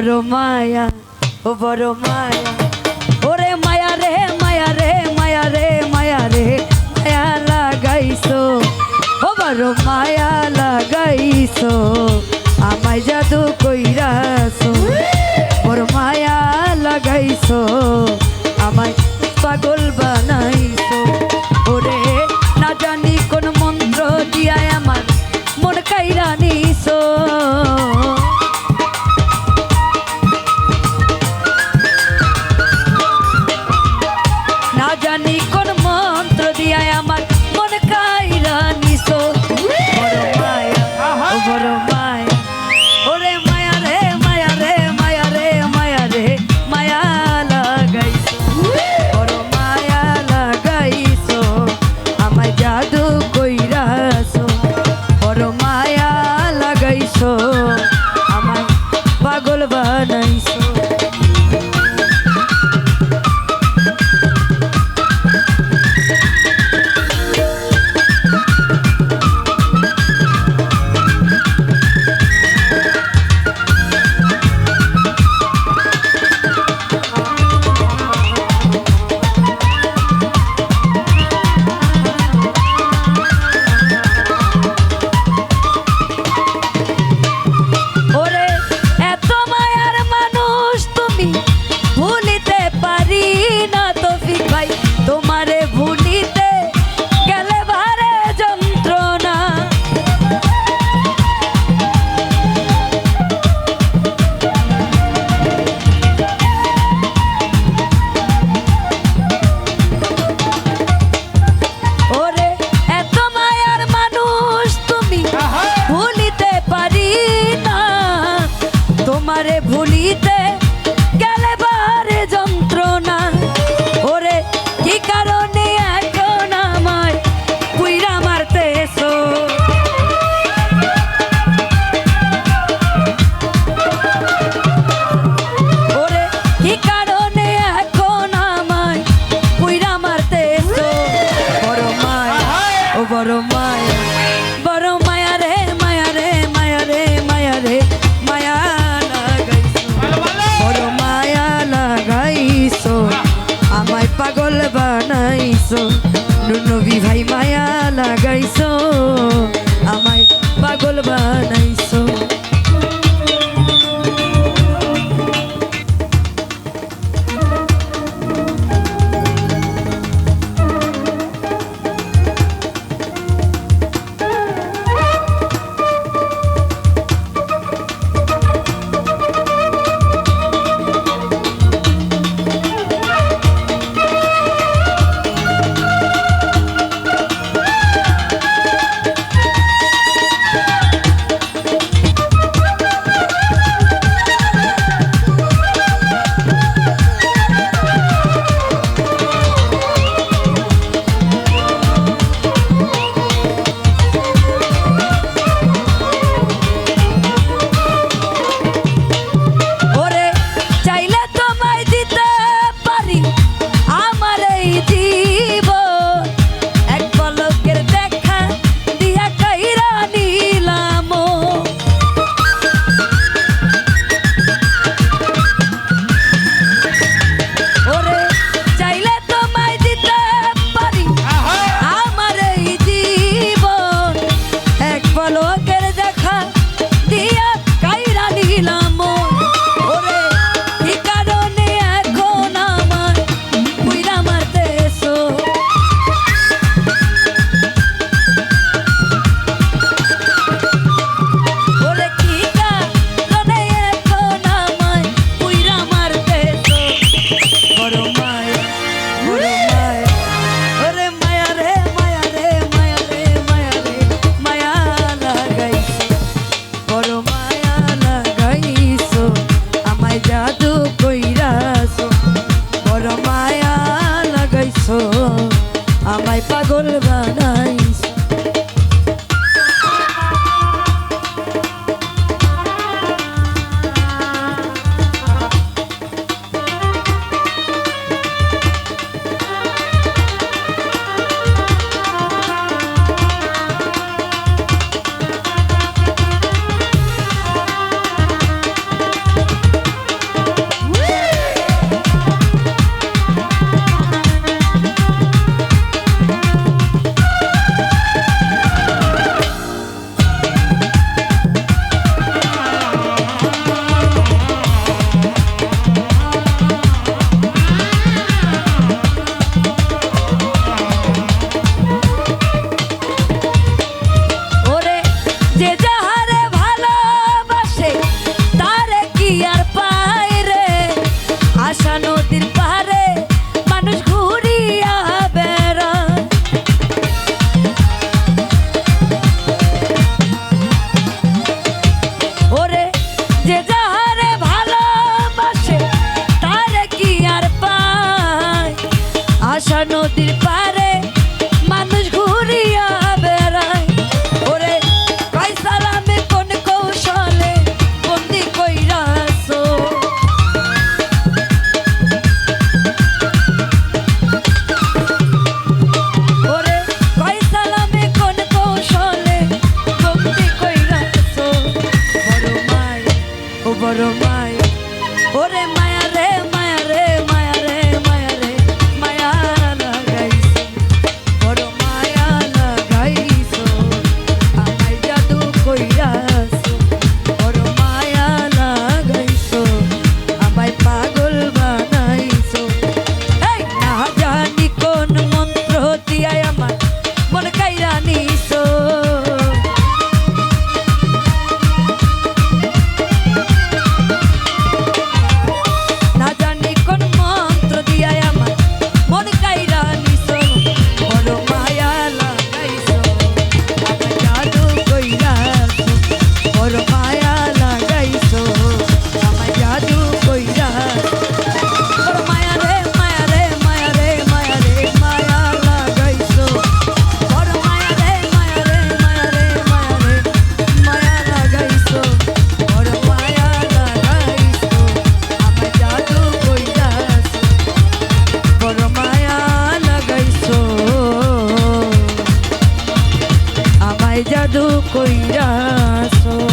বড় মায়া, ও বড় মায়া, ওরে মায়া রে মায়া রে মায়া রে মায়া রে মায়া লাগাইছো, ও বড় মায়া লাগাইছো, আমায় জাদু কইরাছো, বড় মায়া লাগাইছো, আমায় পাগল বানাইছো, ওরে না জানি কোন মন্ত্র দিয়া আমার মন কাইরা নিছো, না জানি কোন মন্ত্র দিয়া আমার মন কাইরা নিছো, বড় মায়া, ও বড় মায়া, ওরে মায়া রে মায়া রে মায়া রে মায়া রে মায়া লাগাইছো, বড় মায়া লাগাইছো, আমায় জাদু কইরাছো, বড় মায়া লাগাইছো, আমায় পাগল বানাইছো। তোমারে ভুলিতে গেলে বারে যন্ত্রণা, ওরে কি কারণে এখন আমায় পুইরা মারতেছো, ওরে কি কারণে এখন আমায় পুইরা মারতেছো, বড় মায়া, ও বড় মায়া, বড় মায়া রে মায়া রে মায়া রে মায়া রে মায়া লাগাইছো, আমায় পাগল বানাইছো, নুনবি ভাই মায়া লাগাইছো, আমায় পাগল বানাইছো। আমায় জাদু কইরাছো।